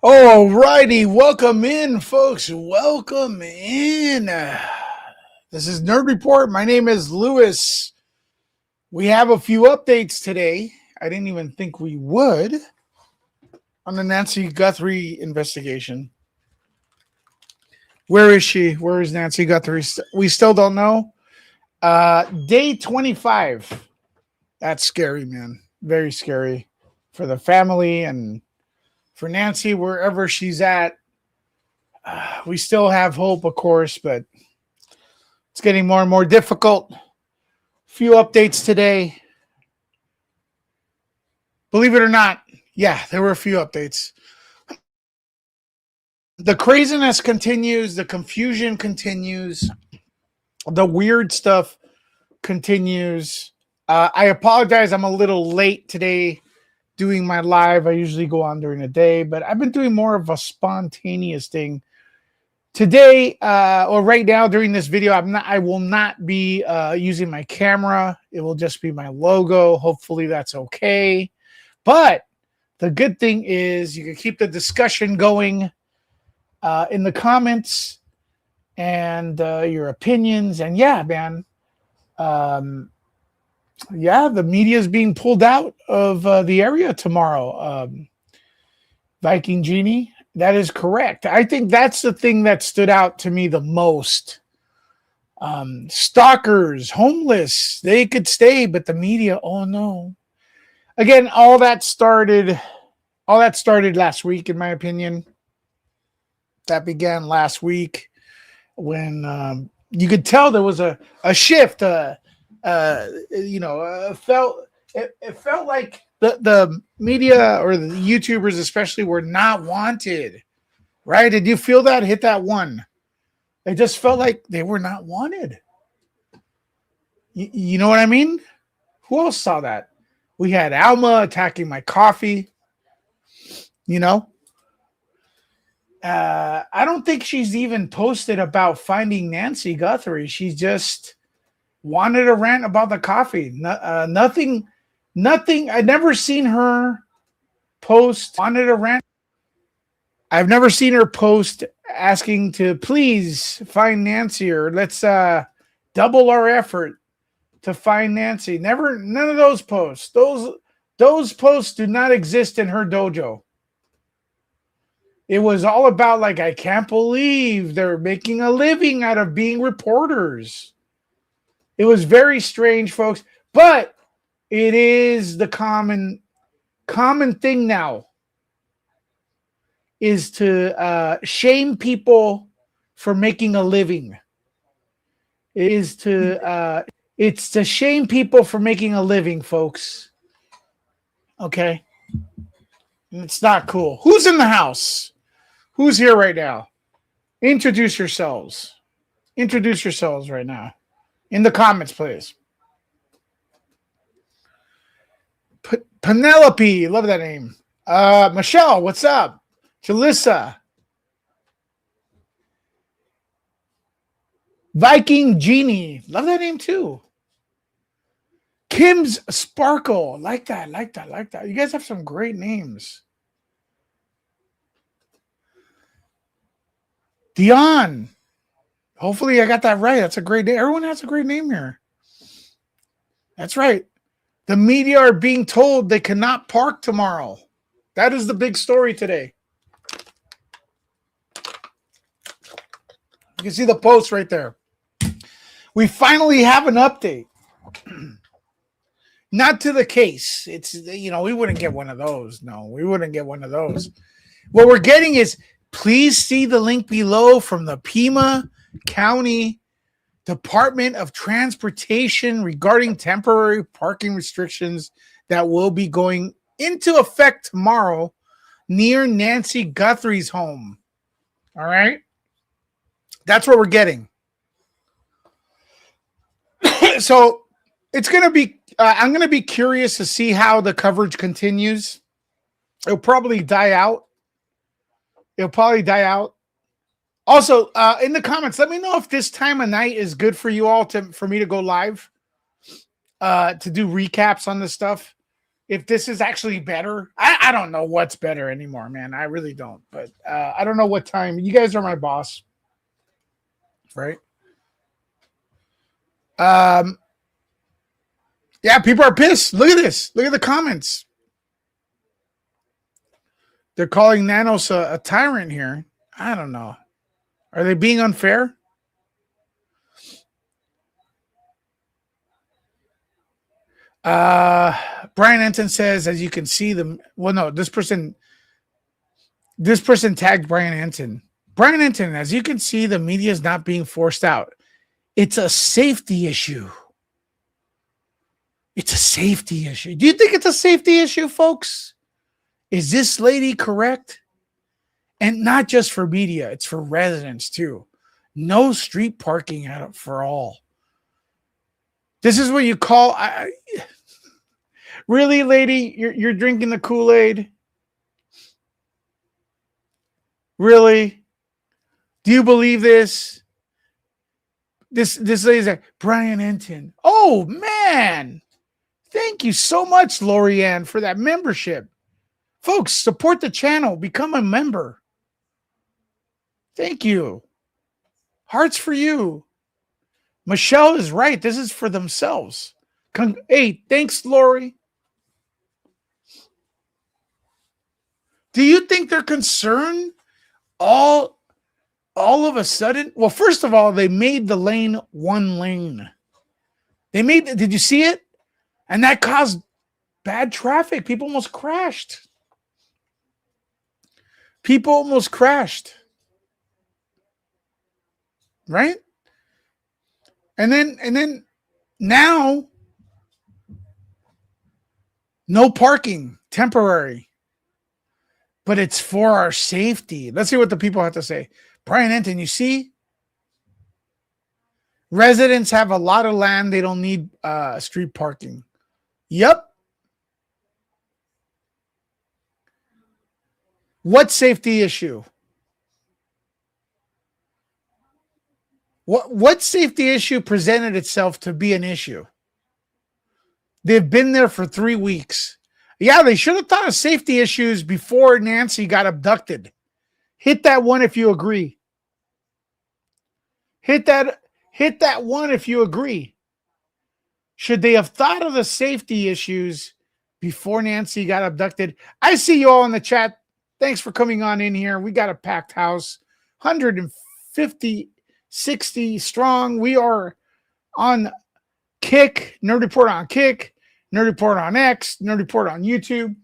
All righty, welcome in, folks. Welcome in. This is Nerd Report. My name is Lewis. We have a few updates today. I didn't even think we would on the Nancy Guthrie investigation. Where is she? Where is Nancy Guthrie? We still don't know. Day 25. That's scary, man. Very scary for the family and for Nancy, wherever she's at. We still have hope, of course, but it's getting more and more difficult. Few updates today. Believe it or not, yeah, there were a few updates. The craziness continues, the confusion continues, the weird stuff continues. I apologize, I'm a little late today doing my live. I usually go on during the day, but I've been doing more of a spontaneous thing. Today, or right now during this video, I will not be using my camera. It will just be my logo. Hopefully that's okay. But the good thing is you can keep the discussion going in the comments and your opinions. And yeah, man, the media is being pulled out of the area tomorrow. Viking Genie. That is correct. I think that's the thing that stood out to me the most. Stalkers, homeless, they could stay, but the media, oh no. Again, all that started last week, in my opinion. That began last week when you could tell there was a shift. It felt like the media or the YouTubers especially were not wanted, right? Did you feel that? Hit that one. It just felt like they were not wanted. You know what I mean? Who else saw that? We had Alma attacking my coffee. I don't think she's even posted about finding Nancy Guthrie. She just wanted to rant about the coffee. Nothing. I've never seen her post wanted to rant. I've never seen her post asking to please find Nancy or let's double our effort to find Nancy. Never, none of those posts. Those posts do not exist in her dojo. It was all about like, I can't believe they're making a living out of being reporters. It was very strange, folks, but it is the common thing now is to shame people for making a living. It's to shame people for making a living, folks. Okay? It's not cool. Who's in the house? Who's here right now? Introduce yourselves. Introduce yourselves right now. In the comments, please. Penelope, love that name. Michelle, what's up? Jalissa. Viking Genie, love that name too. Kim's Sparkle, like that. You guys have some great names. Dion, hopefully I got that right. That's a great name. Everyone has a great name here. That's right. The media are being told they cannot park tomorrow. That is the big story today. You can see the post right there. We finally have an update. Not to the case. It's, we wouldn't get one of those. No, we wouldn't get one of those. What we're getting is, please see the link below from the Pima County Department of Transportation regarding temporary parking restrictions that will be going into effect tomorrow near Nancy Guthrie's home. All right? That's what we're getting. So it's going to be, I'm going to be curious to see how the coverage continues. It'll probably die out. Also, in the comments, let me know if this time of night is good for you all for me to go live, to do recaps on this stuff. if this is actually better. I don't know what's better anymore, man. I really don't. But I don't know what time. You guys are my boss, right? Yeah, people are pissed. Look at this. Look at the comments. They're calling Nanos a tyrant here. I don't know. Are they being unfair? Brian Enton says, as you can see them. Well, no, this person tagged Brian Enton. Brian Enton, as you can see, the media is not being forced out. It's a safety issue. It's a safety issue. Do you think it's a safety issue, folks? Is this lady correct? And not just for media, it's for residents too. No street parking for all. This is what you call really, lady, you're drinking the Kool-Aid? Really? Do you believe this? This lady's like, Brian Enton. Oh man. Thank you so much, Lorianne, for that membership. Folks, support the channel. Become a member. Thank you. Hearts for you. Michelle is right. This is for themselves. Hey, thanks, Lori. Do you think they're concerned all of a sudden? Well, first of all, they made the lane one lane. Did you see it? And that caused bad traffic. People almost crashed. Right? And then now, no parking, temporary. But it's for our safety. Let's see what the people have to say. Brian Enton, you see? Residents have a lot of land. They don't need street parking. Yep. What safety issue? What safety issue presented itself to be an issue? They've been there for 3 weeks. Yeah, they should have thought of safety issues before Nancy got abducted. Hit that one if you agree. Hit that one if you agree. Should they have thought of the safety issues before Nancy got abducted? I see you all in the chat. Thanks for coming on in here. We got a packed house. 150, 60 strong. We are on Kick, Nerd Report on Kick, Nerd Report on X, Nerd Report on YouTube.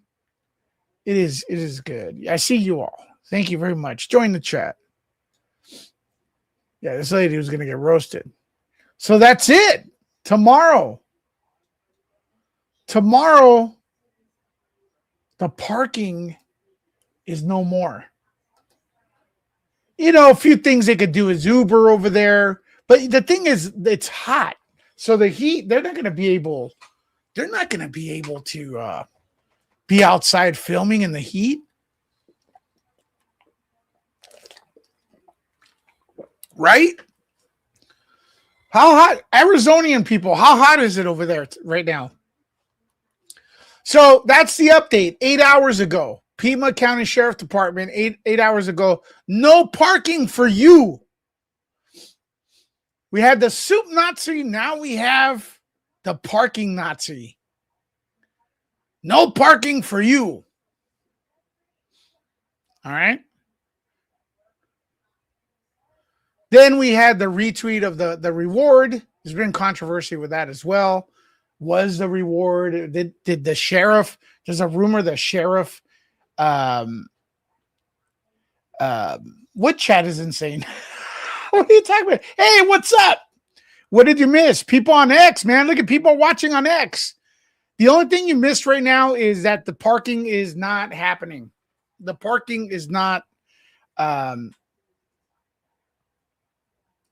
It is good. I see you all. Thank you very much. Join the chat. Yeah, this lady was going to get roasted. So that's it. Tomorrow, the parking is no more. You know, a few things they could do is Uber over there. But the thing is, it's hot. So the heat, they're not going to be able to be outside filming in the heat. Right? How hot? Arizonian people, how hot is it over there right now? So that's the update. 8 hours ago. Pima County Sheriff Department, eight hours ago. No parking for you. We had the soup Nazi. Now we have the parking Nazi. No parking for you. All right. Then we had the retweet of the reward. There's been controversy with that as well. Was the reward? Did the sheriff? There's a rumor the sheriff. What chat is insane? What are you talking about? Hey, what's up? What did you miss? People on X, man. Look at people watching on X. The only thing you missed right now is that the parking is not happening. The parking is not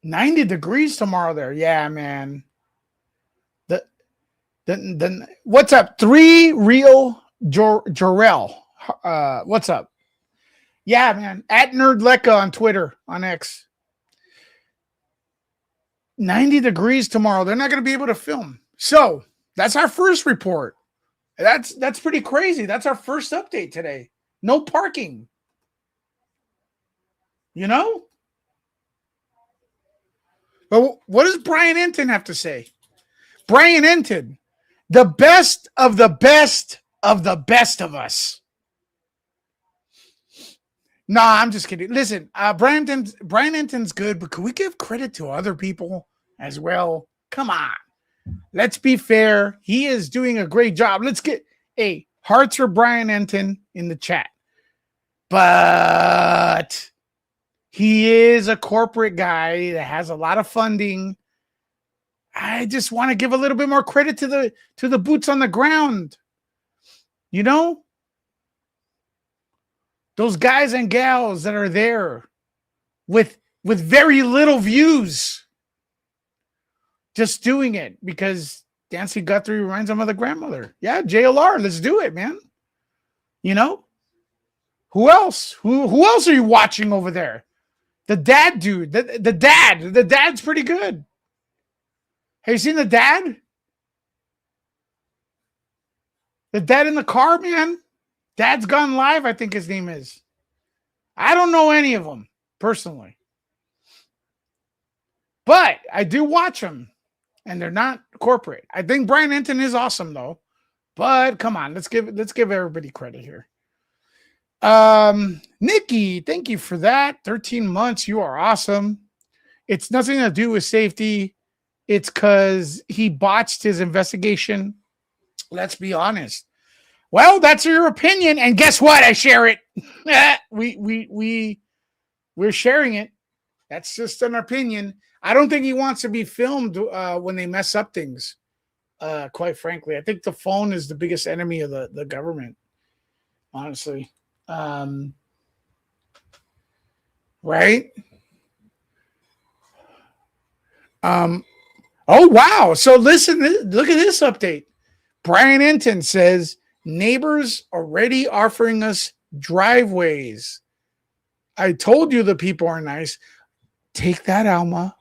90 degrees tomorrow there. Yeah, man. Then what's up? 3 Real Jorel. What's up? Yeah, man. At Nerdlecca on Twitter, on X. 90 degrees tomorrow. They're not going to be able to film. So that's our first report. That's pretty crazy. That's our first update today. No parking. You know? But what does Brian Enton have to say? Brian Enton, the best of the best of the best of us. Nah, I'm just kidding. Listen, Brian Enton's good, but can we give credit to other people as well? Come on. Let's be fair. He is doing a great job. Let's get hearts for Brian Enton in the chat. But he is a corporate guy that has a lot of funding. I just want to give a little bit more credit to the boots on the ground. You know? Those guys and gals that are there with very little views. Just doing it because Nancy Guthrie reminds them of the grandmother. Yeah, JLR, let's do it, man. You know? Who else? Who else are you watching over there? The dad dude. The dad. The dad's pretty good. Have you seen the dad? The dad in the car, man. Dad's Gone Live, I think his name is. I don't know any of them personally. But I do watch them. And they're not corporate. I think Brian Enton is awesome, though. But come on, let's give everybody credit here. Nikki, thank you for that. 13 months, you are awesome. It's nothing to do with safety. It's because he botched his investigation. Let's be honest. Well, that's your opinion, and guess what? I share it. We're sharing it. That's just an opinion. I don't think he wants to be filmed when they mess up things. Quite frankly, I think the phone is the biggest enemy of the government. Honestly, right? Oh wow! So listen, look at this update. Brian Enton says neighbors already offering us driveways. I told you the people are nice. Take that, Alma.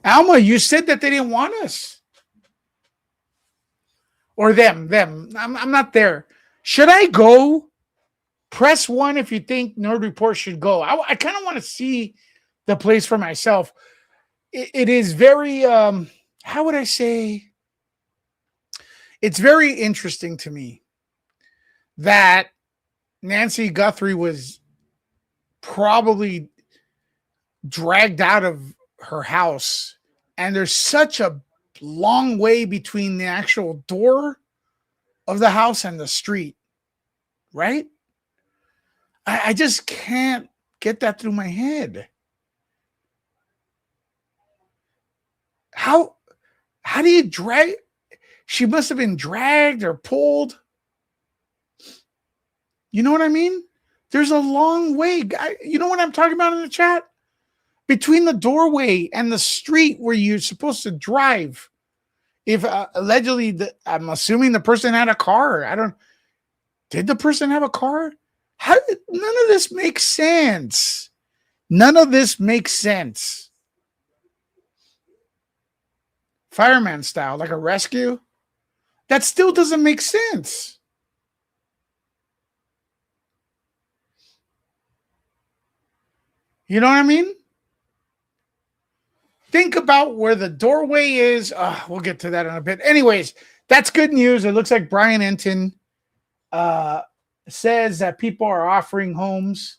Alma, you said that they didn't want us. Or them. I'm not there. Should I go? Press 1 if you think Nerd Report should go. I kind of want to see the place for myself. It is very, how would I say? It's very interesting to me that Nancy Guthrie was probably dragged out of her house, and there's such a long way between the actual door of the house and the street, right? I just can't get that through my head. How do you drag? She must have been dragged or pulled. You know what I mean? There's a long way. You know what I'm talking about in the chat? Between the doorway and the street where you're supposed to drive. If allegedly, I'm assuming the person had a car. Did the person have a car? None of this makes sense. None of this makes sense. Fireman style, like a rescue. That still doesn't make sense. You know what I mean? Think about where the doorway is. We'll get to that in a bit. Anyways, that's good news. It looks like Brian Enton says that people are offering homes,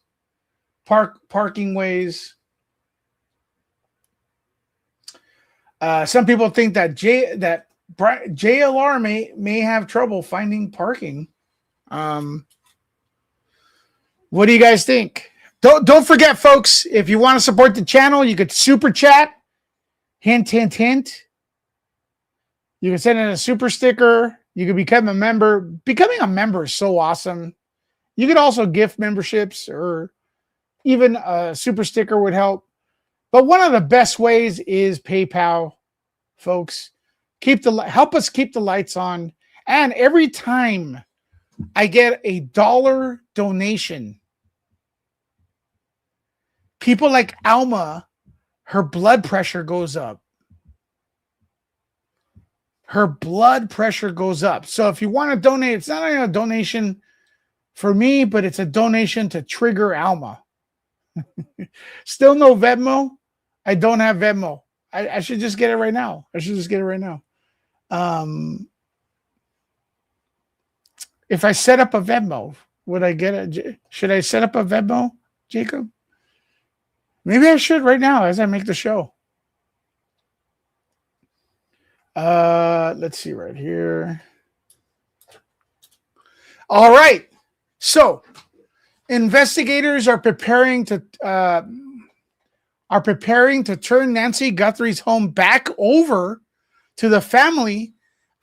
parking ways. Some people think that JLR may have trouble finding parking. What do you guys think? Don't forget, folks, if you want to support the channel, you could super chat. Hint, hint, hint. You can send in a super sticker. You can become a member. Becoming a member is so awesome. You could also gift memberships, or even a super sticker would help. But one of the best ways is PayPal, folks. Help us keep the lights on. And every time I get a $1 donation, people like Alma, her blood pressure goes up. her blood pressure goes up. So if you want to donate, it's not a donation for me, but it's a donation to Trigger Alma. Still no Venmo. I don't have Venmo. I should just get it right now. If I set up a Venmo, would I get it? Should I set up a Venmo, Jacob? Maybe I should right now as I make the show. Let's see right here. All right. So investigators are preparing to turn Nancy Guthrie's home back over to the family,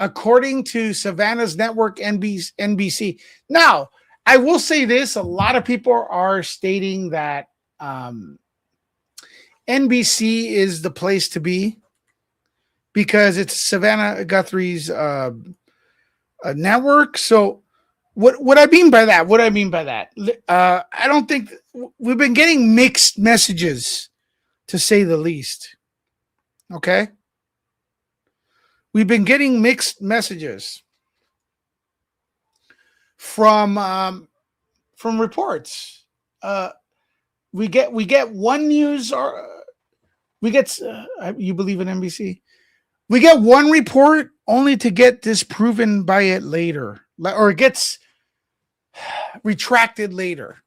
according to Savannah's network NBC. Now, I will say this: a lot of people are stating that NBC is the place to be because it's Savannah Guthrie's network. So, what I mean by that? I don't think we've been getting mixed messages, to say the least. Okay, we've been getting mixed messages from reports. We get one news, or we get you believe in NBC? We get one report only to get disproven by it later, or it gets retracted later.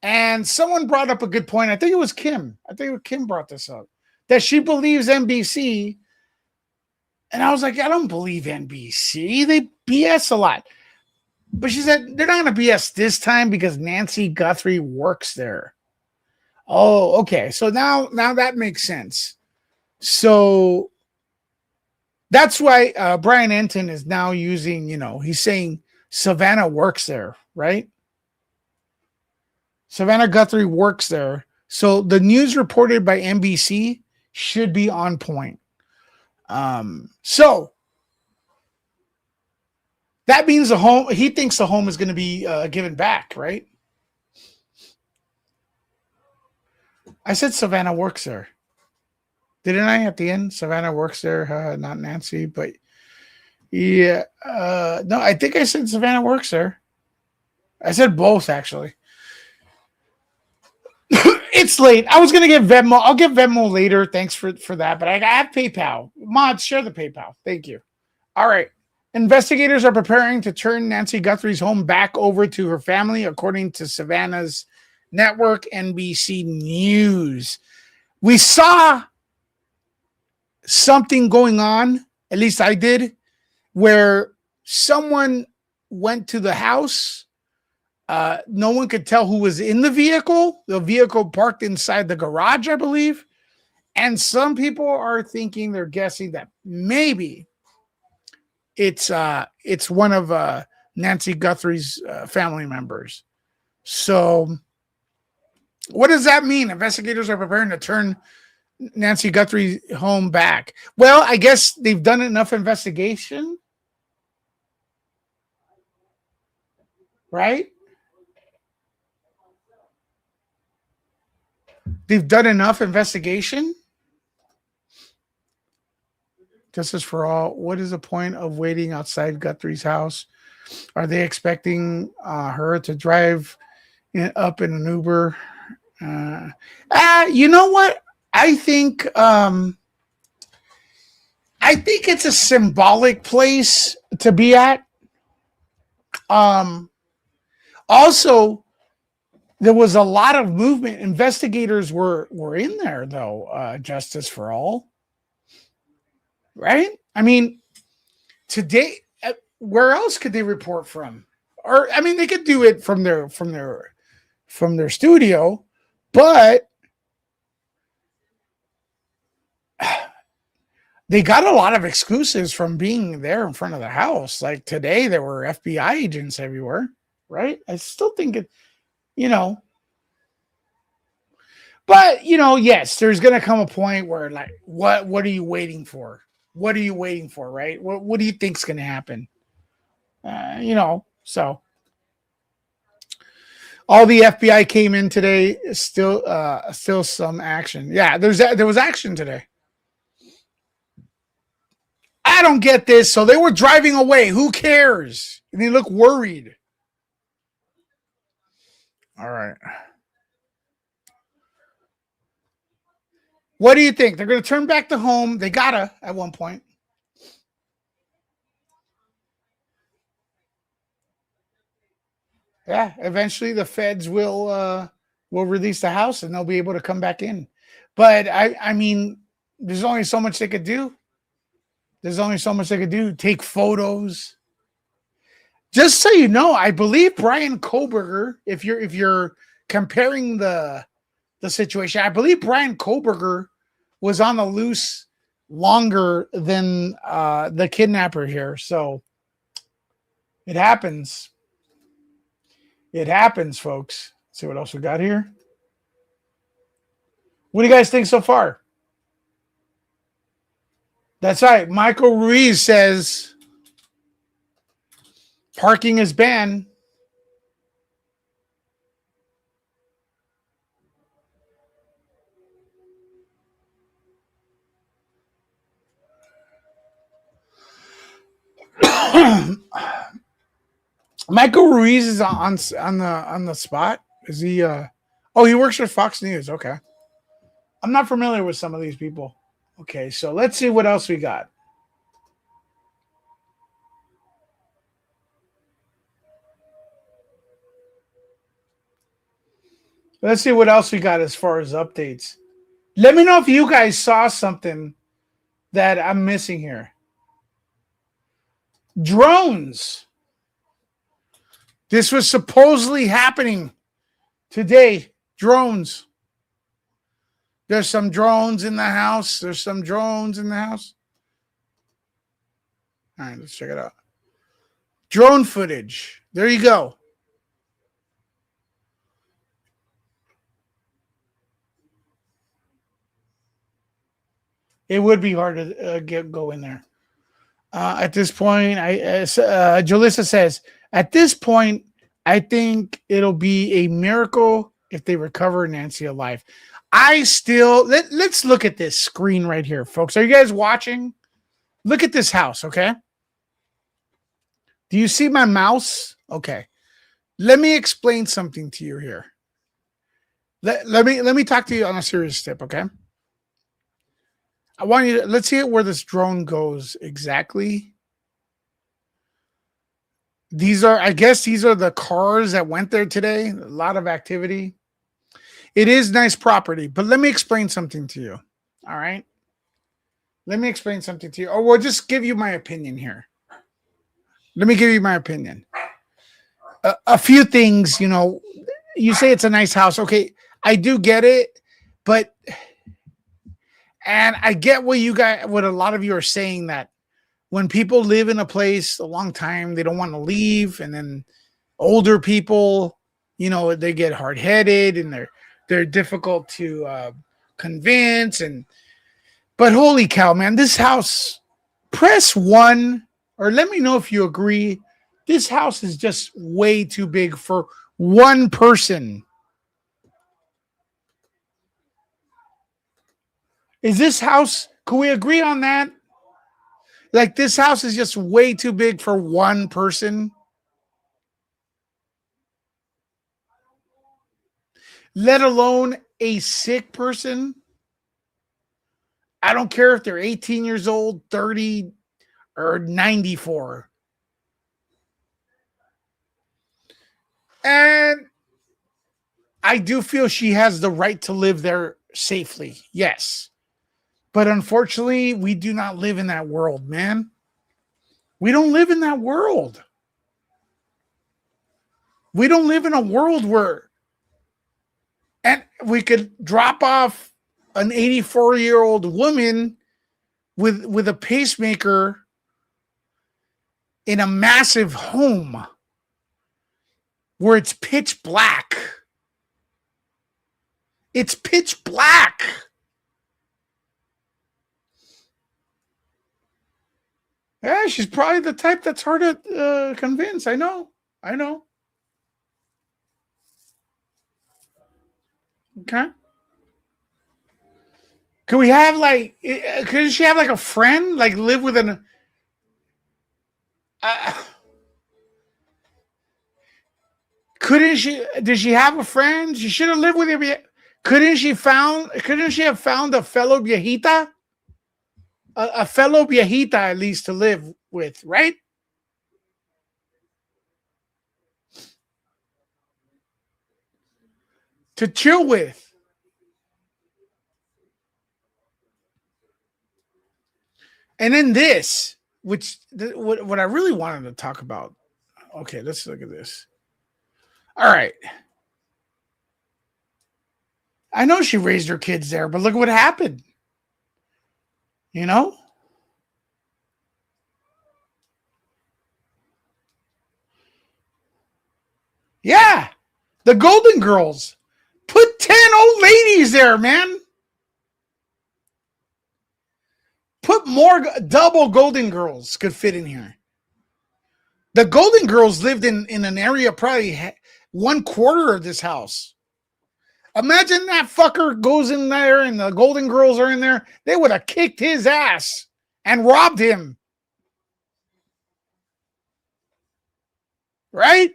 And someone brought up a good point. I think it was Kim. Kim brought this up, that she believes NBC. And I was like, I don't believe NBC. They BS a lot. But she said they're not going to BS this time because Nancy Guthrie works there. Oh, okay. So now that makes sense. So that's why Brian Enton is now using, he's saying Savannah works there, right? Savannah Guthrie works there. So the news reported by NBC should be on point. So that means he thinks the home is going to be given back, right? I said Savannah works there. Didn't I at the end? Savannah works there, not Nancy, but yeah. No, I think I said Savannah works there. I said both, actually. It's late. I was going to get Venmo. I'll get Venmo later. Thanks for that. But I have PayPal. Mods, share the PayPal. Thank you. All right. Investigators are preparing to turn Nancy Guthrie's home back over to her family, according to Savannah's network, NBC News. We saw something going on, at least I did, where someone went to the house. No one could tell who was in the vehicle. The vehicle parked inside the garage, I believe. And some people are thinking, they're guessing that maybe it's one of Nancy Guthrie's family members. So what does that mean? Investigators are preparing to turn Nancy Guthrie's home back. Well, I guess they've done enough investigation, right? They've done enough investigation. Justice for all. What is the point of waiting outside Guthrie's house? Are they expecting her to drive up in an Uber? You know what? I think it's a symbolic place to be at. Also, there was a lot of movement. Investigators were in there, though. Justice for all, right? I mean, today, where else could they report from? Or I mean, they could do it from their studio, but they got a lot of exclusives from being there in front of the house. Like today, there were FBI agents everywhere, right? I still think it. But yes, there's going to come a point where like, what are you waiting for? What are you waiting for? Right. What do you think's going to happen? So all the FBI came in today. Still some action. Yeah. There was action today. I don't get this. So they were driving away. Who cares? And they look worried. All right. What do you think? They're going to turn back to home. They gotta at one point. Yeah, eventually the feds will release the house and they'll be able to come back in. But I mean, there's only so much they could do. There's only so much they could do. Take photos. Just so you know, I believe Brian Koberger, if you're comparing the situation, I believe Brian Koberger was on the loose longer than the kidnapper here. So it happens. It happens, folks. Let's see what else we got here. What do you guys think so far? That's right. Michael Ruiz says parking is banned. Michael Ruiz is on the spot. Is he? Oh, he works for Fox News. Okay, I'm not familiar with some of these people. Okay, so let's see what else we got. Let's see what else we got as far as updates. Let me know if you guys saw something that I'm missing here. Drones. This was supposedly happening today. Drones. There's some drones in the house. There's some drones in the house. All right, let's check it out. Drone footage. There you go. It would be hard to go in there. At this point, Jalissa says, at this point, I think it'll be a miracle if they recover Nancy alive. Let's look at this screen right here, folks. Are you guys watching? Look at this house, okay? Do you see my mouse? Okay. Let me explain something to you here. Let me talk to you on a serious tip, okay? I want you to let's see where this drone goes exactly. I guess these are the cars that went there today. A lot of activity. It is nice property, but let me explain something to you. All right. Let me explain something to you. Or we'll just give you my opinion here. Let me give you my opinion. A few things, you say it's a nice house. Okay, I do get it, but and I get what a lot of you are saying, that when people live in a place a long time, they don't want to leave, and then older people, they get hard-headed and they're difficult to convince. But holy cow, man, this house, press 1 or let me know if you agree. This house is just way too big for one person. Is this house, can we agree on that? Like, this house is just way too big for one person. Let alone a sick person. I don't care if they're 18 years old, 30, or 94. And I do feel she has the right to live there safely. Yes. But unfortunately, we do not live in that world, man. We don't live in that world. We don't live in a world where and we could drop off an 84-year-old woman with a pacemaker in a massive home where it's pitch black. It's pitch black. Yeah, she's probably the type that's hard to convince. I know. Okay. Can we have could she have like a friend, like live with Uh, couldn't she? Did she have a friend? She should have lived with him. Couldn't she found? Couldn't she have found a fellow viejita? A fellow viejita at least to live with, right? To chill with. And then this, what I really wanted to talk about. Okay, let's look at this. All right. I know she raised her kids there, but look what happened. You know? Yeah. The Golden Girls. Put 10 old ladies there, man. Put more double Golden Girls could fit in here. The Golden Girls lived in an area probably 1/4 of this house. Imagine that fucker goes in there and the Golden Girls are in there. They would have kicked his ass and robbed him. Right?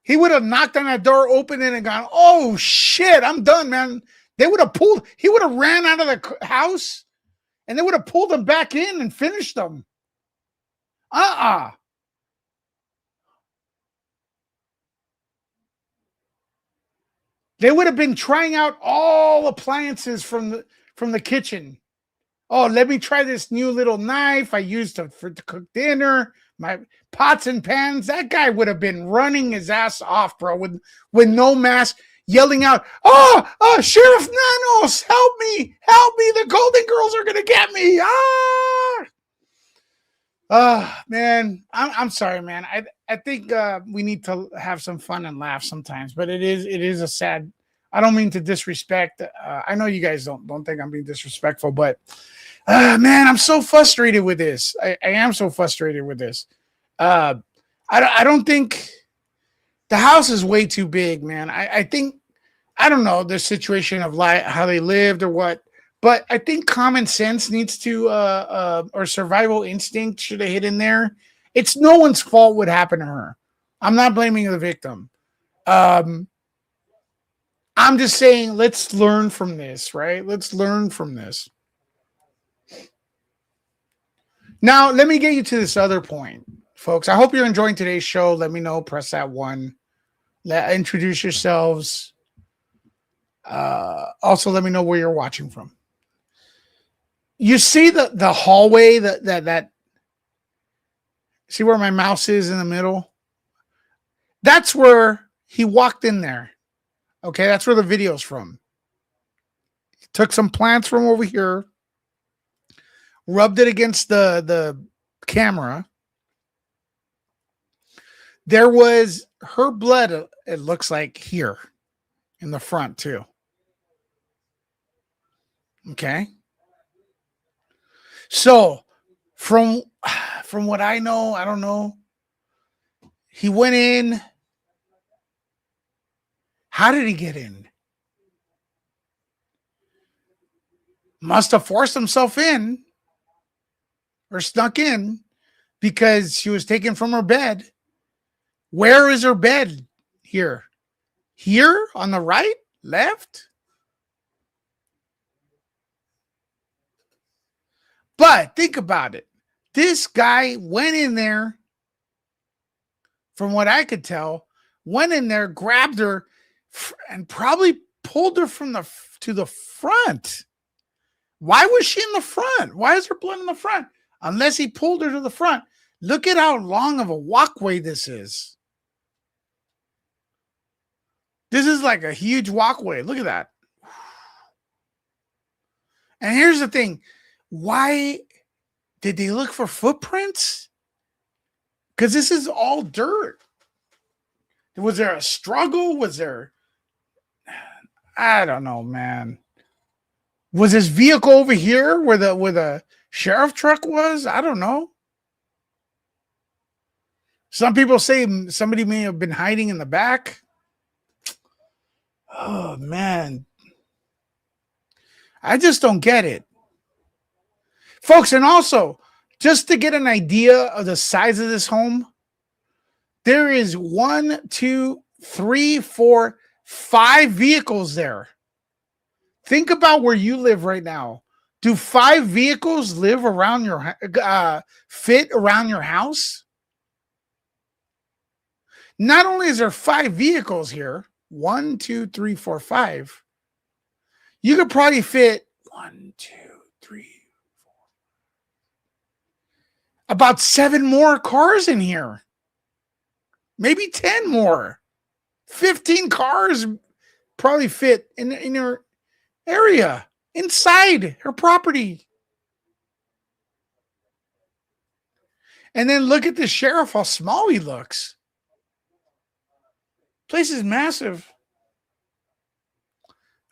He would have knocked on that door, opened it, and gone, oh shit, I'm done, man. They would have pulled, he would have ran out of the house and they would have pulled him back in and finished them. They would have been trying out all appliances from the kitchen. Oh, let me try this new little knife I used to cook dinner. My pots and pans. That guy would have been running his ass off, bro, with no mask, yelling out, "Oh, Sheriff Nanos, help me! Help me! The Golden Girls are gonna get me!" Man, I'm sorry, man. I think we need to have some fun and laugh sometimes, but it is a sad. I don't mean to disrespect. I know you guys don't think I'm being disrespectful, but man, I'm so frustrated with this. I am so frustrated with this. Uh, I don't think the house is way too big, man. I think I don't know the situation of how they lived or what, but I think common sense needs to or survival instinct should have hit in there. It's no one's fault what happened to her. I'm not blaming the victim. Um, I'm just saying let's learn from this, right? Let's learn from this. Now, let me get you to this other point, folks. I hope you're enjoying today's show. Let me know. Press that one. Introduce yourselves. Also, let me know where you're watching from. You see the hallway that see where my mouse is in the middle? That's where he walked in there. Okay, that's where the video's from. He took some plants from over here, rubbed it against the camera. There was her blood, it looks like, here in the front too. Okay. So from what I know, I don't know. He went in. How did he get in? Must have forced himself in or snuck in because she was taken from her bed. Where is her bed? Here. Here on the right? Left? But think about it. This guy went in there, from what I could tell, went in there, grabbed her, and probably pulled her to the front. Why was she in the front? Why is her blood in the front? Unless he pulled her to the front. Look at how long of a walkway this is. This is like a huge walkway. Look at that. And here's the thing. Why did they look for footprints? Because this is all dirt. Was there a struggle? Was there... I don't know, man. Was this vehicle over here where the sheriff truck was? I don't know. Some people say somebody may have been hiding in the back. Oh, man. I just don't get it. Folks, and also, just to get an idea of the size of this home, there is 5 vehicles there. Think about where you live right now. Do 5 vehicles live around your fit around your house? Not only is there 5 vehicles here, 1, 2, 3, 4, 5. You could probably fit 1, 2, 3, about 7 more cars in here. Maybe 10 more. 15 cars probably fit in your area, inside her property. And then look at the sheriff, how small he looks. Place is massive.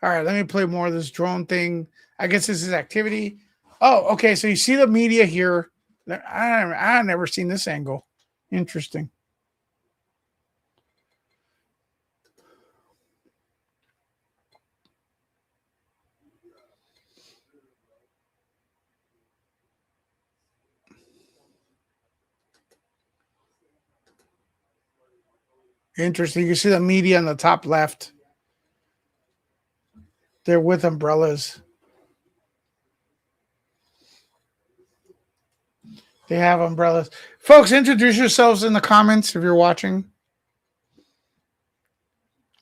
All right, let me play more of this drone thing. I guess this is activity. Oh, okay. So you see the media here. I've never seen this angle. Interesting. Interesting. You see the media on the top left. They're with umbrellas. They have umbrellas. Folks, introduce yourselves in the comments if you're watching.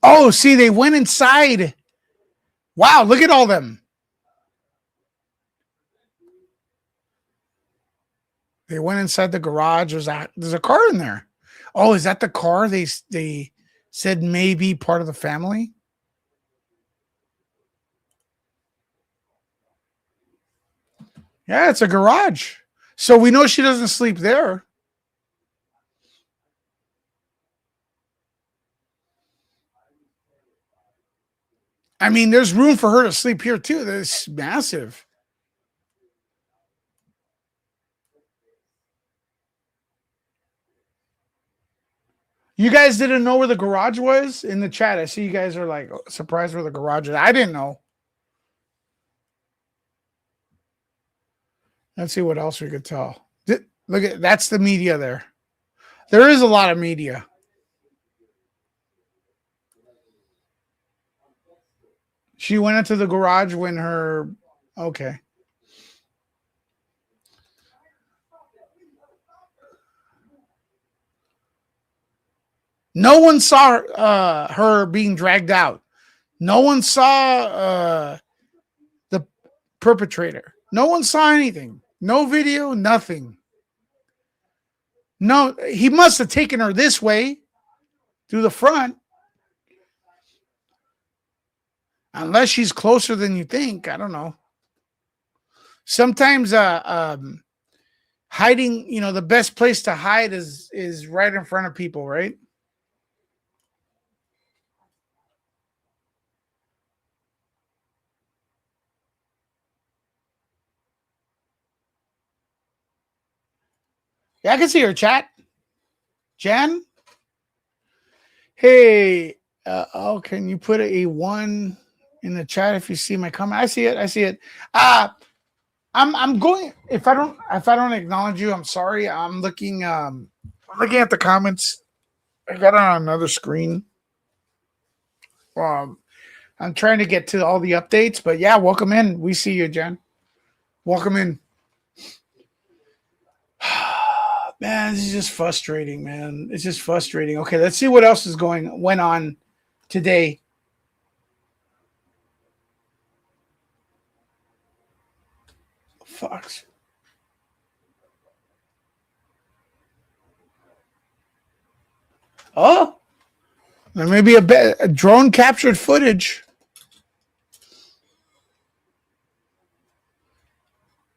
Oh, see, they went inside. Wow, look at all them. They went inside the garage. There's a car in there. Oh, is that the car they said may be part of the family? Yeah, it's a garage. So we know she doesn't sleep there. I mean, there's room for her to sleep here too. That's massive. You guys didn't know where the garage was in the chat. I see you guys are like surprised where the garage is. I didn't know. Let's see what else we could tell. Look at that's the media there. There is a lot of media. She went into the garage when her okay. No one saw her being dragged out. No one saw the perpetrator. No one saw anything. No video, nothing. No, he must have taken her this way through the front. Unless she's closer than you think. I don't know. Sometimes hiding, the best place to hide is right in front of people, right? Yeah, I can see her chat. Jan? Hey, can you put a 1 in the chat if you see my comment? I see it. I'm going if I don't acknowledge you, I'm sorry. I'm looking at the comments. I got it on another screen. I'm trying to get to all the updates, but yeah, welcome in. We see you, Jen. Welcome in. Man, this is just frustrating, man. It's just frustrating. Okay, let's see what else went on today. Fox. Oh, there may be a drone captured footage.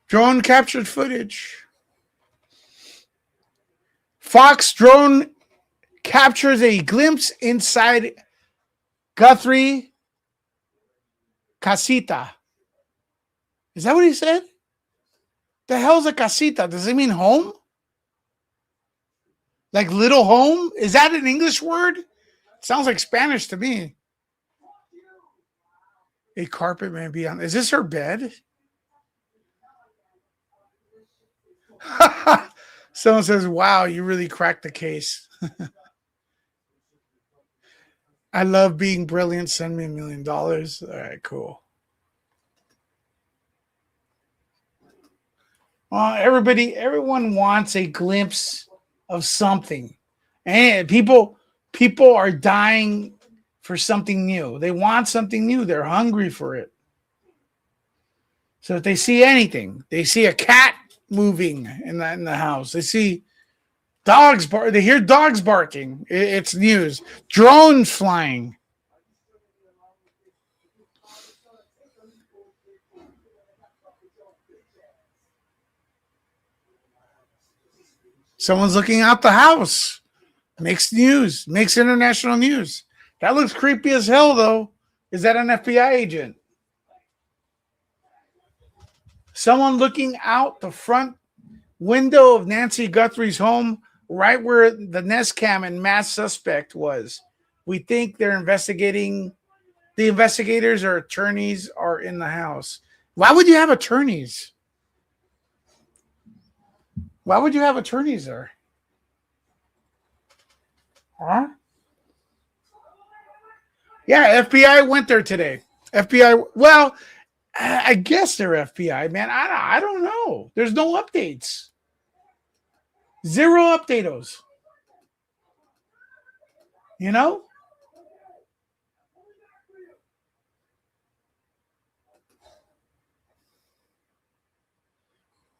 Drone captured footage. Fox drone captures a glimpse inside Guthrie casita. Is that what he said? The hell's a casita? Does it mean home? Like little home? Is that an English word? Sounds like Spanish to me. A carpet may be on. Is this her bed? Someone says, "Wow, you really cracked the case." I love being brilliant. Send me $1 million. All right, cool. Well, everyone wants a glimpse of something, and people are dying for something new. They want something new. They're hungry for it. So if they see anything, they see a cat moving in the house. They see dogs bark. They hear dogs barking. It's news. Drones flying. Someone's looking out the house. Makes news. Makes international news. That looks creepy as hell, though. Is that an FBI agent? Someone looking out the front window of Nancy Guthrie's home, right where the Nest Cam and mass suspect was. We think they're investigating. The investigators or attorneys are in the house. Why would you have attorneys? Why would you have attorneys there? Huh? Yeah, FBI went there today. FBI. Well, I guess they're FBI, man. I don't know. There's no updates. Zero updatos. You know?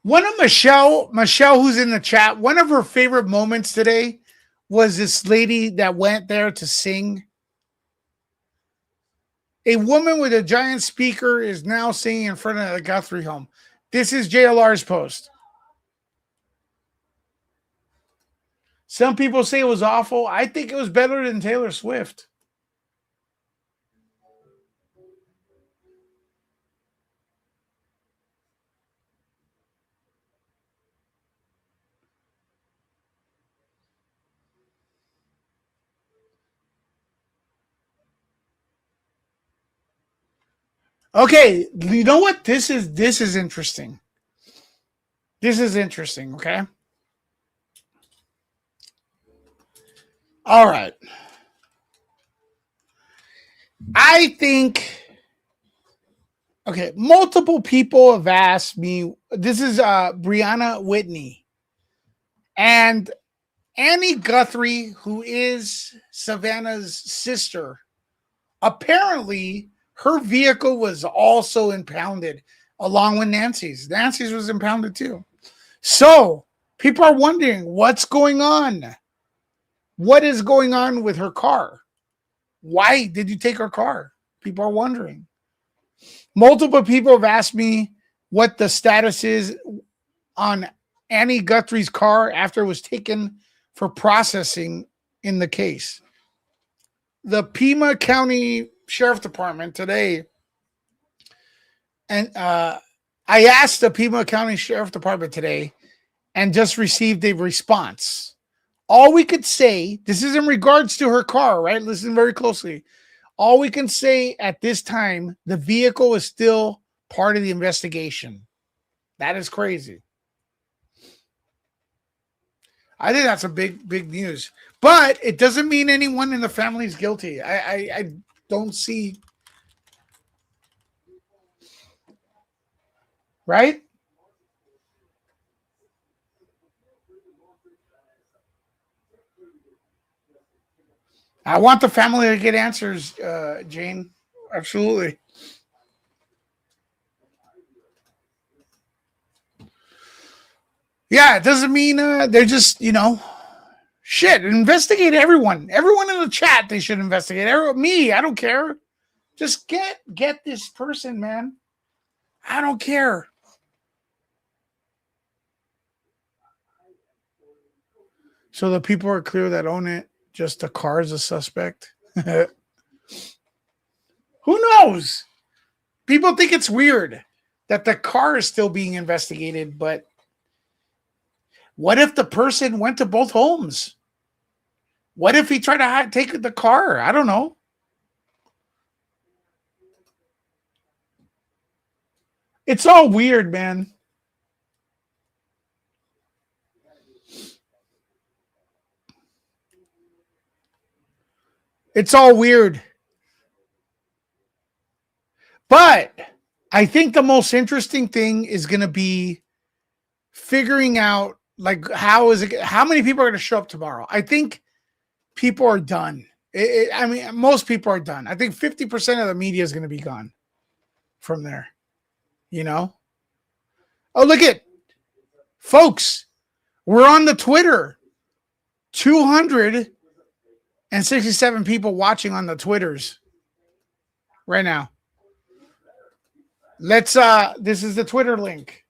One of Michelle, who's in the chat, one of her favorite moments today was this lady that went there to sing. A woman with a giant speaker is now singing in front of the Guthrie home. This is JLR's post. Some people say it was awful. I think it was better than Taylor Swift. Okay, you know what? This is interesting. This is interesting, okay? All right. I think okay, multiple people have asked me. This is Brianna Whitney and Annie Guthrie, who is Savannah's sister. Apparently, her vehicle was also impounded along with Nancy's. Nancy's was impounded too. So people are wondering what's going on. What is going on with her car? Why did you take her car? People are wondering. Multiple people have asked me what the status is on Annie Guthrie's car after it was taken for processing in the case. The Pima County Sheriff Department today, and I asked the Pima County Sheriff Department today and just received a response. All we could say, this is in regards to her car, right? Listen very closely. All we can say at this time, the vehicle is still part of the investigation. That is crazy. I think that's a big news. But it doesn't mean anyone in the family is guilty. I don't see. Right? I want the family to get answers, Jane. Absolutely. Yeah, it doesn't mean they're just, shit. Investigate everyone. Everyone in the chat, they should investigate. Me, I don't care. Just get this person, man. I don't care. So the people are clear that own it. Just the car is a suspect. Who knows? People think it's weird that the car is still being investigated, but what if the person went to both homes? What if he tried to take the car? I don't know. It's all weird, man. It's all weird. But I think the most interesting thing is going to be figuring out like how many people are going to show up tomorrow. I think people are done. I mean, most people are done. I think 50% of the media is going to be gone from there. You know? Oh, look at folks. We're on the Twitter. 267 people watching on the Twitters right now. Let's this is the Twitter link.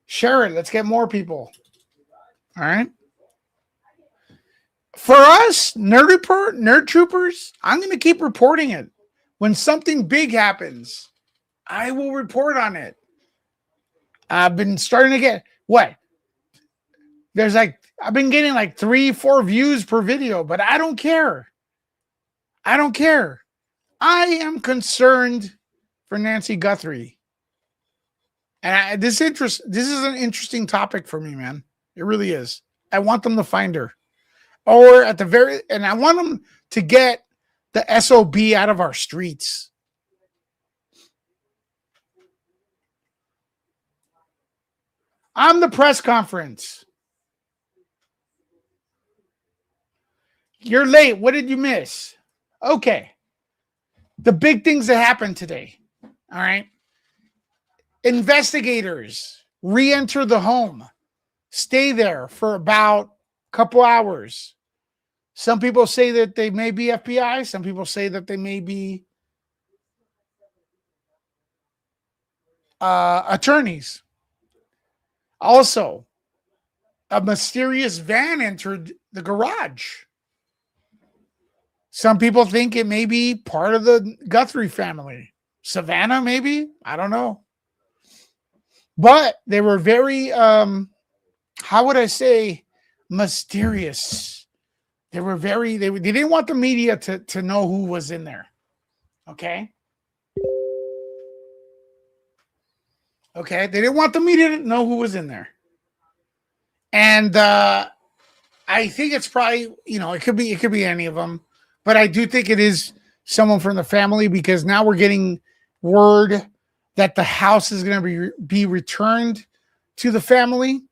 Share it. Let's get more people. All right. For us, Nerd Troopers, I'm going to keep reporting it. When something big happens, I will report on it. I've been starting to get what? I've been getting like 3-4 views per video, but I don't care. I don't care. I am concerned for Nancy Guthrie. And this is an interesting topic for me, man. It really is. I want them to find her. Or and I want them to get the SOB out of our streets. I'm the press conference. You're late. What did you miss? Okay. The big things that happened today. All right. Investigators re-enter the home. Stay there for about a couple hours. Some people say that they may be FBI. Some people say that they may be attorneys. Also, a mysterious van entered the garage. Some people think it may be part of the Guthrie family. Savannah, maybe? I don't know. But they were very, how would I say, mysterious. They didn't want the media to know who was in there. Okay? Okay? They didn't want the media to know who was in there. And I think it's probably, it could be any of them. But I do think it is someone from the family because now we're getting word that the house is going to be returned to the family.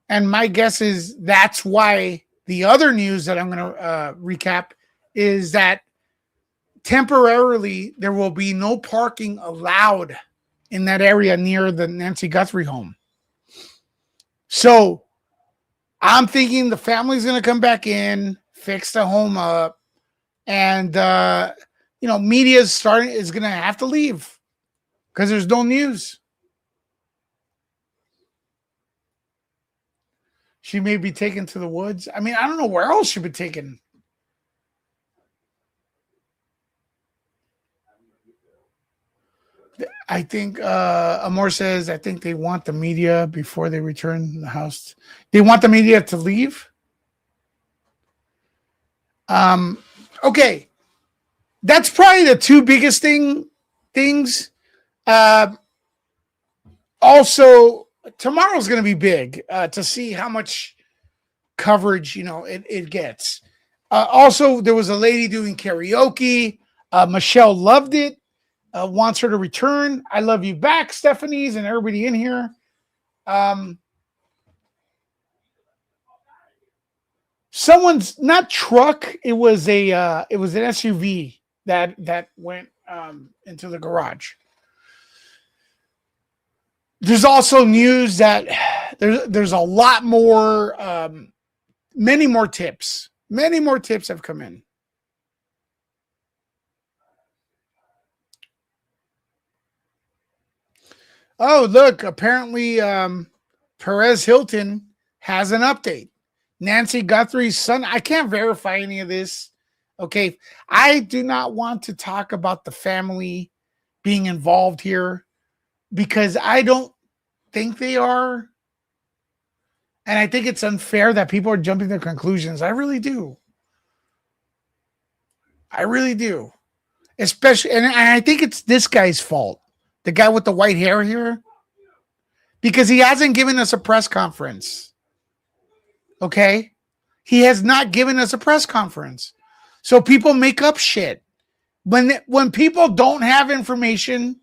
And my guess is that's why the other news that I'm going to recap is that temporarily there will be no parking allowed in that area near the Nancy Guthrie home. So I'm thinking the family's going to come back in, fix the home up, and media is going to have to leave because there's no news. She may be taken to the woods. I mean, I don't know where else she'd be taken. I think Amor says, I think they want the media before they return the house. They want the media to leave. Okay. That's probably the two biggest things. Also, tomorrow's going to be big to see how much coverage, it gets. Also, there was a lady doing karaoke. Michelle loved it. Wants her to return. I love you back, Stephanie's and everybody in here. Someone's not truck. It was an SUV that went into the garage. There's also news that there's a lot more, many more tips. Many more tips have come in. Oh, look, apparently Perez Hilton has an update. Nancy Guthrie's son. I can't verify any of this. Okay. I do not want to talk about the family being involved here because I don't think they are. And I think it's unfair that people are jumping to conclusions. I really do. I really do. Especially, and I think it's this guy's fault. The guy with the white hair here. Because he hasn't given us a press conference. Okay? He has not given us a press conference. So people make up shit. When people don't have information,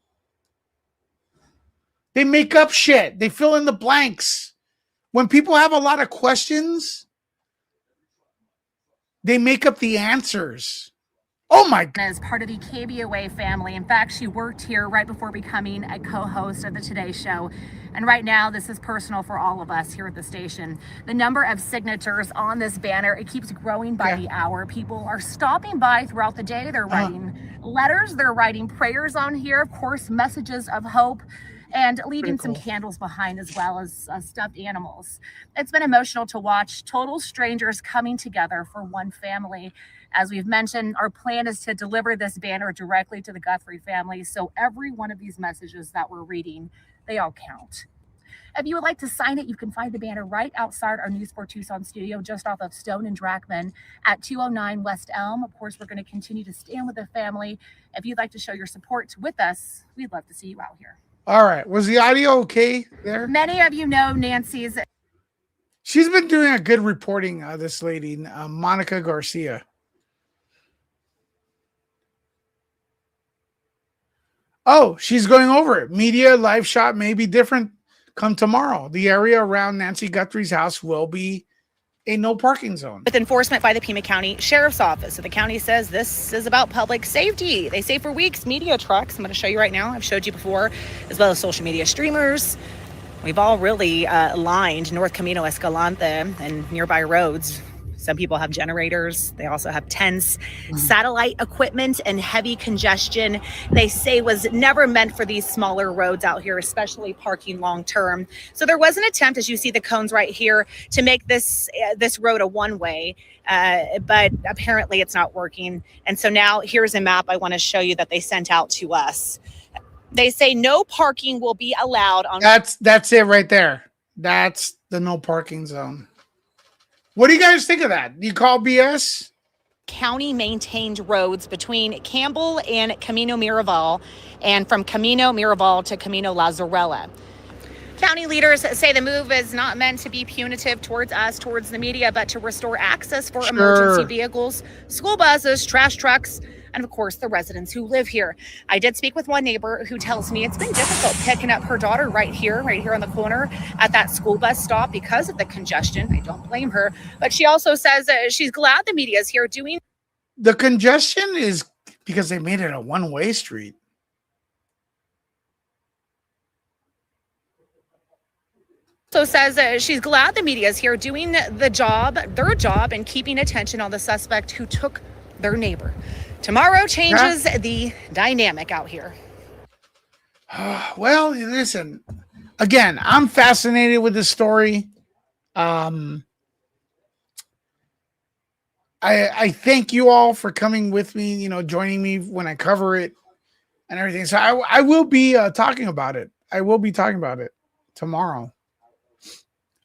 they make up shit. They fill in the blanks. When people have a lot of questions, they make up the answers. Oh my God. As part of the KBOA family. In fact, she worked here right before becoming a co-host of the Today Show. And right now, this is personal for all of us here at the station. The number of signatures on this banner, it keeps growing by the hour. People are stopping by throughout the day. They're writing letters, they're writing prayers on here, of course, messages of hope, and leaving some candles behind, as well as stuffed animals. It's been emotional to watch total strangers coming together for one family. As we've mentioned, our plan is to deliver this banner directly to the Guthrie family. So every one of these messages that we're reading, they all count. If you would like to sign it, you can find the banner right outside our News 4 Tucson studio, just off of Stone and Drachman at 209 West Elm. Of course, we're going to continue to stand with the family. If you'd like to show your support with us, we'd love to see you out here. All right. Was the audio okay there? Many of you know Nancy's. She's been doing a good reporting, this lady, Monica Garcia. Oh, she's going over it. Media live shot may be different come tomorrow. The area around Nancy Guthrie's house will be a no parking zone. With enforcement by the Pima County Sheriff's Office. So the county says this is about public safety. They say for weeks, media trucks, I'm going to show you right now, I've showed you before, as well as social media streamers. We've all really lined North Camino Escalante and nearby roads. Some people have generators. They also have tents, satellite equipment, and heavy congestion. They say was never meant for these smaller roads out here, especially parking long term. So there was an attempt, as you see the cones right here, to make this road a one-way, but apparently it's not working. And so now here's a map I want to show you that they sent out to us. They say no parking will be allowed on. That's it right there. That's the no parking zone. What do you guys think of that? Do you call BS? County maintained roads between Campbell and Camino Miraval, and from Camino Miraval to Camino La Zarella. County leaders say the move is not meant to be punitive towards us, towards the media, but to restore access for emergency vehicles, school buses, trash trucks, and of course the residents who live here. I did speak with one neighbor who tells me it's been difficult picking up her daughter right here on the corner at that school bus stop because of the congestion. I don't blame her, but she also says she's glad the media is here doing. The congestion is because they made it a one-way street. So says she's glad the media is here doing their job, and keeping attention on the suspect who took their neighbor. Tomorrow changes the dynamic out here. Well, listen, again, I'm fascinated with this story. I thank you all for coming with me, joining me when I cover it and everything. So I will be talking about it. I will be talking about it tomorrow.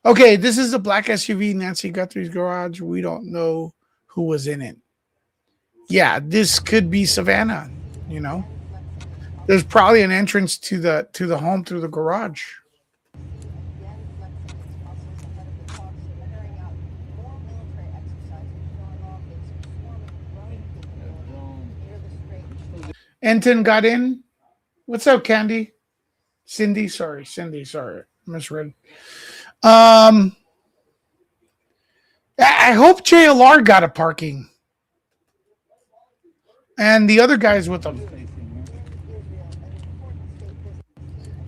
Okay, this is the black SUV, Nancy Guthrie's garage. We don't know who was in it. Yeah, this could be Savannah, There's probably an entrance to the home through the garage. Enton got in. What's up, Candy? Cindy, sorry, misread. I hope JLR got a parking. And the other guy's with them.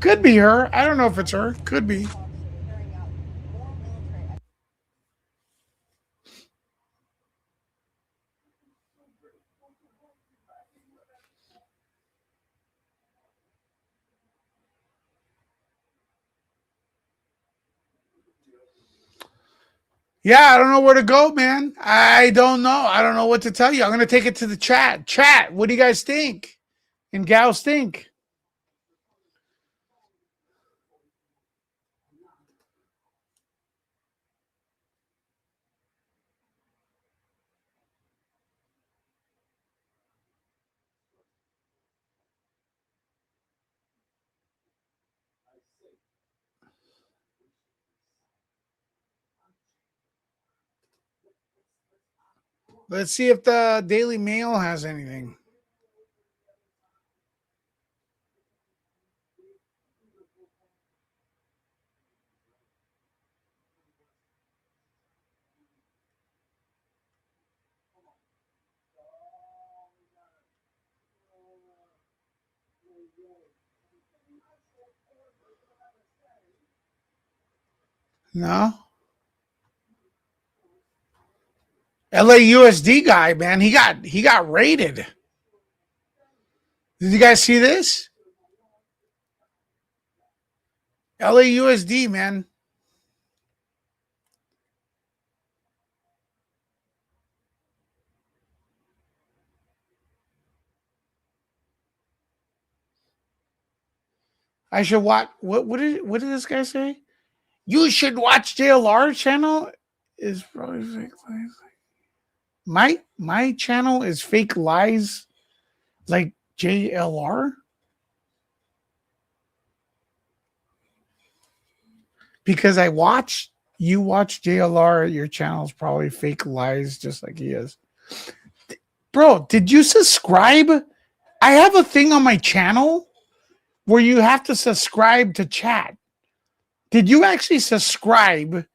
Could be her. I don't know if it's her. Could be. Yeah, I don't know where to go, man. I don't know. I don't know what to tell you. I'm going to take it to the chat. Chat, what do you guys think? And gals think? Let's see if the Daily Mail has anything. No. LAUSD guy, man, he got raided. Did you guys see this? LAUSD, man. I should watch. What did this guy say? You should watch JLR channel. Is probably fake lies. My channel is fake lies, like JLR. Because you watch JLR. Your channel's probably fake lies, just like he is. Bro, did you subscribe? I have a thing on my channel where you have to subscribe to chat. Did you actually subscribe?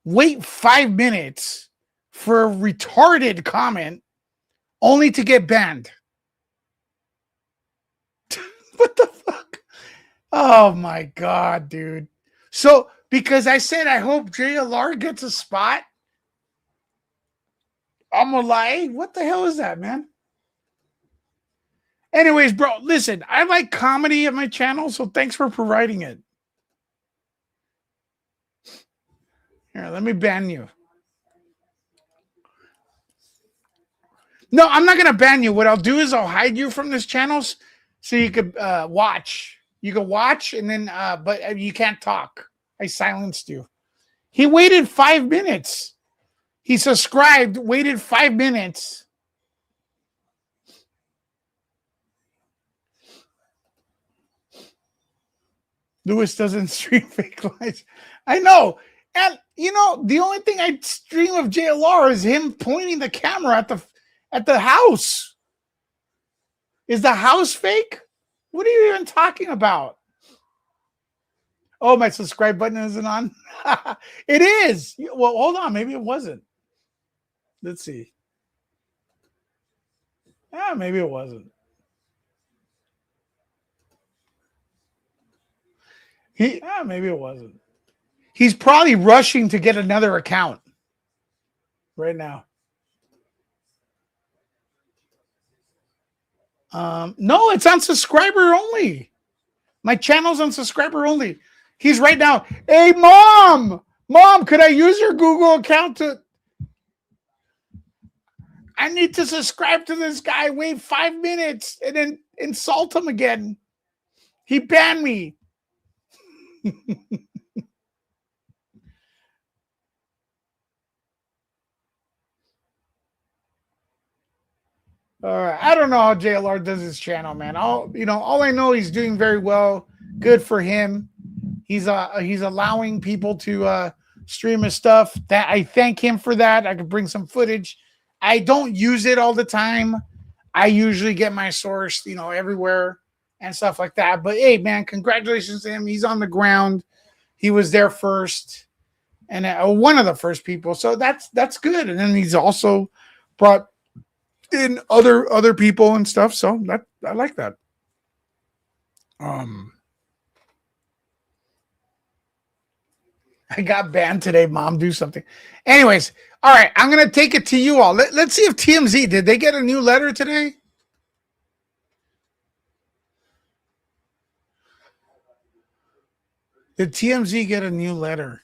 Wait 5 minutes for a retarded comment only to get banned. What the fuck? Oh my God, dude. So, because I said I hope JLR gets a spot, I'm gonna lie. What the hell is that, man? Anyways, bro, listen, I like comedy at my channel, so thanks for providing it. Here, let me ban you. No, I'm not gonna ban you. What I'll do is I'll hide you from this channel so you could watch. You can watch and then but you can't talk. I silenced you. He waited 5 minutes. He subscribed, waited 5 minutes. Lewis doesn't stream fake lies. I know. And you know, the only thing I stream of JLR is him pointing the camera at the house. Is the house fake? What are you even talking about? Oh, my subscribe button isn't on. It is. Well, hold on. Maybe it wasn't. Let's see. Maybe it wasn't. Maybe it wasn't. He's probably rushing to get another account right now. No, it's on subscriber only. My channel's on subscriber only. He's right now. Hey, mom, could I use your Google account to? I need to subscribe to this guy. Wait 5 minutes and then insult him again. He banned me. All right. I don't know how JLR does his channel, man. All I know, he's doing very well. Good for him. He's allowing people to stream his stuff. That I thank him for that. I could bring some footage. I don't use it all the time. I usually get my source, everywhere and stuff like that. But hey, man, congratulations to him. He's on the ground. He was there first, and one of the first people. So that's good. And then he's also brought in other people and stuff. So that I like that. I got banned today. Mom, do something. Anyways, all right. I'm gonna take it to you all. Let's see if TMZ did they get a new letter today. Did TMZ get a new letter?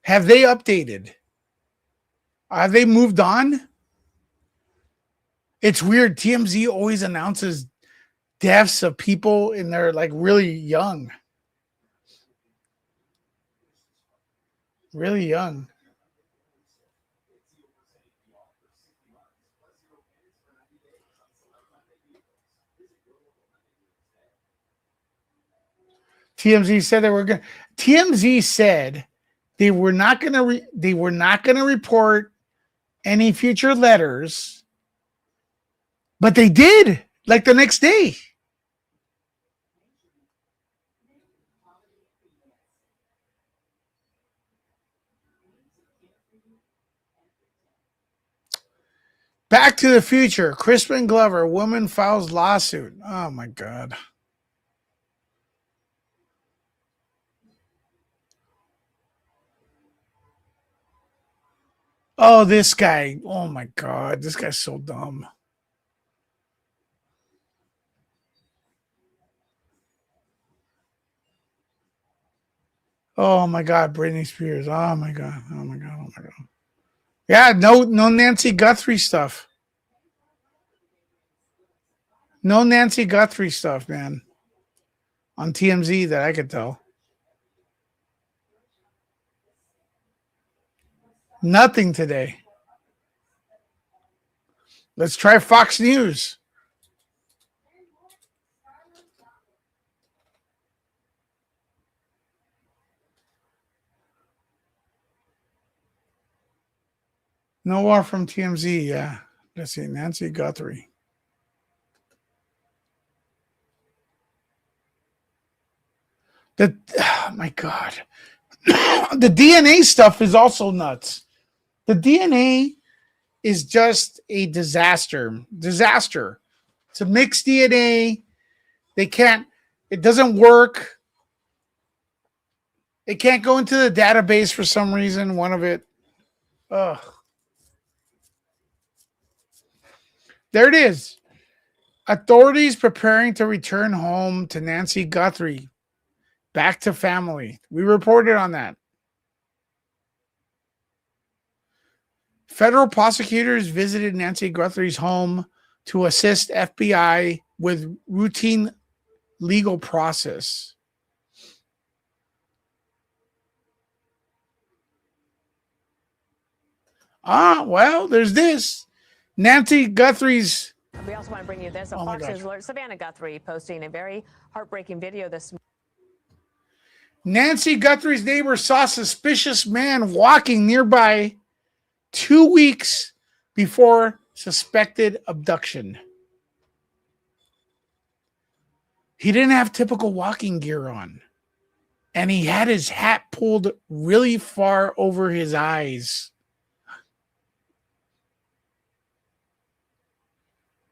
Have they updated? Have they moved on? It's weird. TMZ always announces deaths of people and they're like really young. Really young. TMZ said they were going. TMZ said they were not going to. They were not going to report any future letters, but they did, like the next day. Back to the Future. Crispin Glover, woman files lawsuit. Oh my God. Oh, this guy. Oh my God. This guy's so dumb. Oh my God. Britney Spears. Oh my God. Oh my God. Oh my God. Yeah, no Nancy Guthrie stuff. No Nancy Guthrie stuff, man. On TMZ that I could tell. Nothing today. Let's try Fox News. No more from TMZ. Yeah. Let's see. Nancy Guthrie. Oh my God. The DNA stuff is also nuts. The DNA is just a disaster. It's a mixed DNA. It doesn't work. It can't go into the database for some reason. One of it. Ugh. There it is. Authorities preparing to return home to Nancy Guthrie. Back to family. We reported on that. Federal prosecutors visited Nancy Guthrie's home to assist FBI with routine legal process. Well, there's this. Nancy Guthrie's. We also want to bring you this. A Fox News alert. Savannah Guthrie posting a very heartbreaking video this morning. Nancy Guthrie's neighbor saw suspicious man walking nearby 2 weeks before suspected abduction. He didn't have typical walking gear on, and he had his hat pulled really far over his eyes.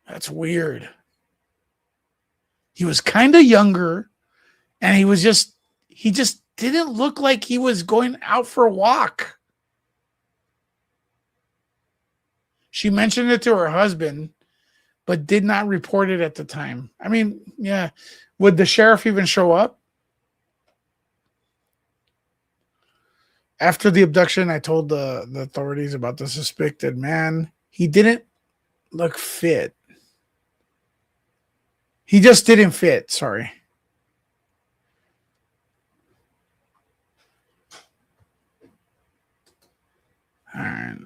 That's weird. He was kind of younger, and he just didn't look like he was going out for a walk. She mentioned it to her husband, but did not report it at the time. I mean, yeah. Would the sheriff even show up? After the abduction, I told the authorities about the suspected man. He didn't look fit. He just didn't fit. Sorry. All right.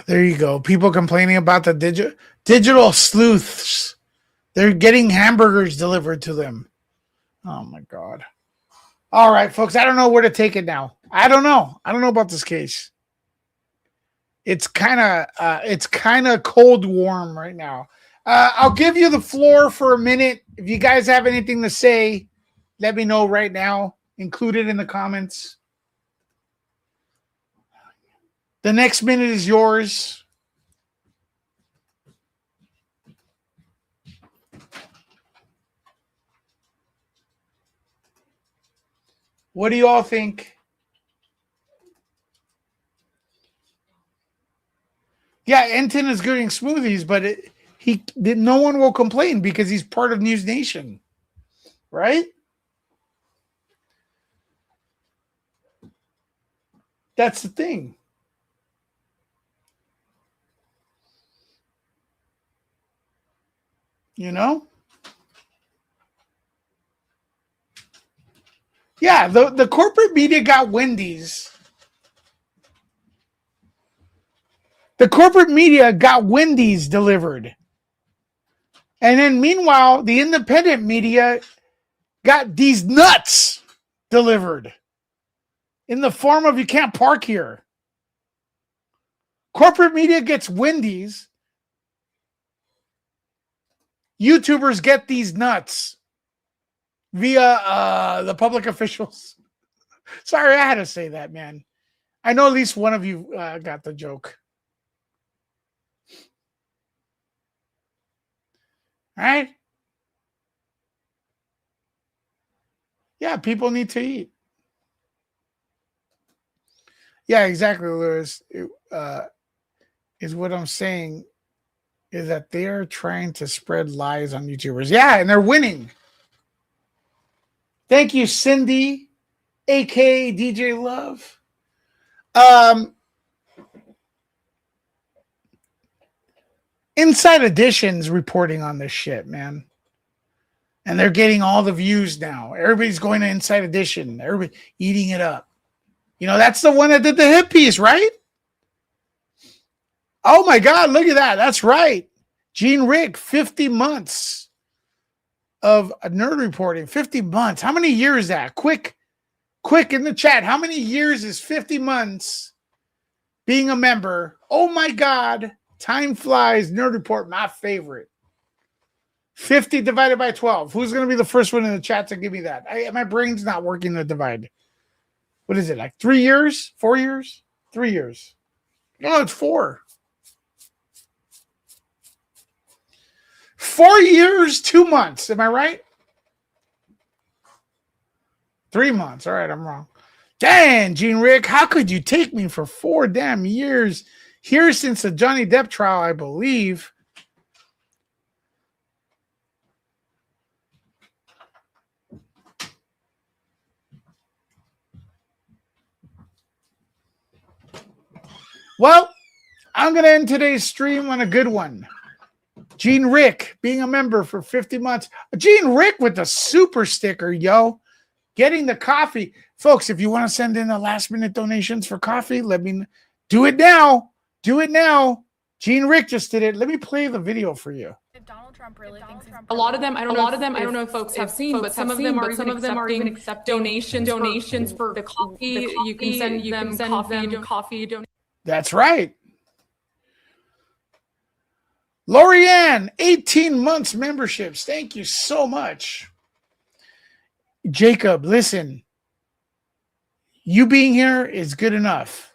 There you go. People complaining about the digital sleuths. They're getting hamburgers delivered to them. Oh my God. All right, folks. I don't know where to take it now. I don't know about this case. It's kind of cold warm right now. I'll give you the floor for a minute. If you guys have anything to say, let me know right now. Include it in the comments. The next minute is yours. What do you all think? Yeah, Enton is getting smoothies, but no one will complain because he's part of News Nation, right? That's the thing. You know? Yeah, the corporate media got Wendy's. The corporate media got Wendy's delivered. And then meanwhile, the independent media got these nuts. delivered in the form of you can't park here. Corporate media gets Wendy's. YouTubers get these nuts via the public officials. Sorry, I had to say that, man. I know at least one of you got the joke. All right? Yeah, people need to eat. Yeah, exactly, Lewis. Is what I'm saying is that they're trying to spread lies on YouTubers. Yeah, and they're winning. Thank you, Cindy, aka DJ Love. Inside Edition's reporting on this shit, man. And they're getting all the views now. Everybody's going to Inside Edition. Everybody eating it up. You know, that's the one that did the hit piece, right? Oh my God, look at that. That's right. Gene Rick, 50 months of nerd reporting. 50 months. How many years is that? Quick in the chat. How many years is 50 months being a member? Oh my God. Time flies. Nerd report, my favorite. 50 divided by 12. Who's going to be the first one in the chat to give me that? My brain's not working to divide. What is it, like 3 years? 4 years? 3 years. No, it's 4. 4 years, 2 months. Am I right? 3 months. All right, I'm wrong. Dang, Gene Rick, how could you take me for 4 damn years? Here since the Johnny Depp trial, I believe. Well, I'm going to end today's stream on a good one. Gene Rick being a member for 50 months. Gene Rick with the super sticker, yo. Getting the coffee. Folks, if you want to send in the last minute donations for coffee, let me do it now. Do it now. Gene Rick just did it. Let me play the video for you. Donald Trump really thinks a lot of them, I don't know if folks have seen, but some of them are even accepting donations for the coffee. You can send them coffee. That's right. Lorianne, 18 months memberships. Thank you so much. Jacob, listen. You being here is good enough.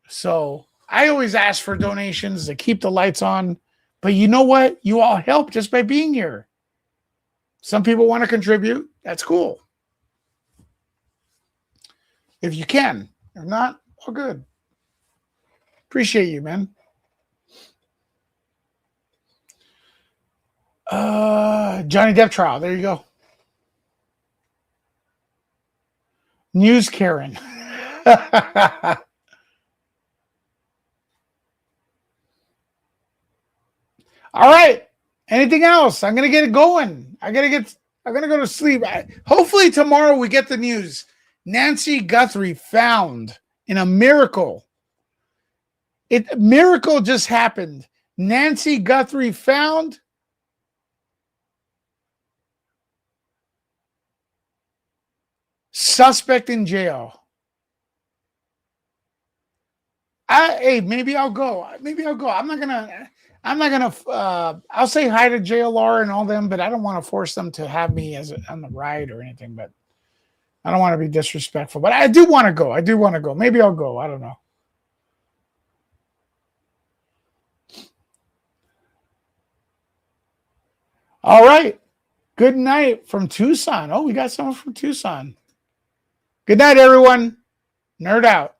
So I always ask for donations to keep the lights on. But you know what? You all help just by being here. Some people want to contribute. That's cool. If you can. If not, all good. Appreciate you, man. Johnny Depp trial. There you go. News Karen. All right. Anything else? I'm gonna get it going. I'm gonna go to sleep. Hopefully tomorrow we get the news. Nancy Guthrie found in a miracle. Miracle just happened. Nancy Guthrie found. Suspect in jail. Maybe I'll go. I'm not gonna. I'll say hi to JLR and all them, but I don't want to force them to have me on the ride or anything. But I don't want to be disrespectful. But I do want to go. Maybe I'll go. I don't know. All right. Good night from Tucson. Oh, we got someone from Tucson. Good night, everyone. Nerd out.